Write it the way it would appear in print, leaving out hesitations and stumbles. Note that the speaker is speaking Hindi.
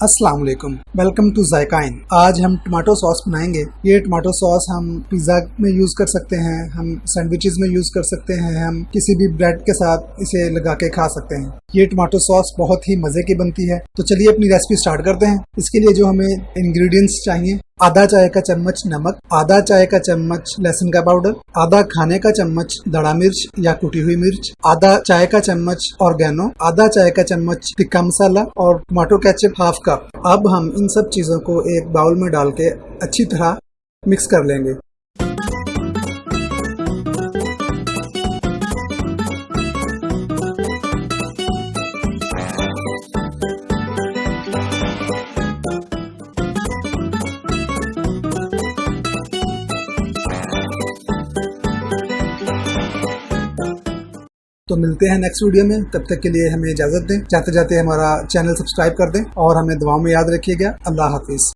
अस्सलाम वालेकुम, वेलकम टू ज़ाइका। आज हम टमाटो सॉस बनाएंगे। ये टमाटो सॉस हम पिज़्ज़ा में यूज़ कर सकते हैं, हम सैंडविचेस में यूज़ कर सकते हैं, हम किसी भी ब्रेड के साथ इसे लगा के खा सकते हैं। ये टमाटो सॉस बहुत ही मज़े की बनती है। तो चलिए अपनी रेसिपी स्टार्ट करते हैं। इसके लिए जो हमें इंग्रेडिएंट्स चाहिए, आधा चाय का चम्मच नमक, आधा चाय का चम्मच लहसुन का पाउडर, आधा खाने का चम्मच दड़ा मिर्च या कुटी हुई मिर्च, आधा चाय का चम्मच ऑर्गेनो, आधा चाय का चम्मच टिक्का मसाला और टमाटो केचप हाफ कप। अब हम इन सब चीजों को एक बाउल में डाल के अच्छी तरह मिक्स कर लेंगे। तो मिलते हैं नेक्स्ट वीडियो में, तब तक के लिए हमें इजाजत दें। जाते जाते हमारा चैनल सब्सक्राइब कर दें और हमें दुआओं में याद रखिएगा। अल्लाह हाफिज।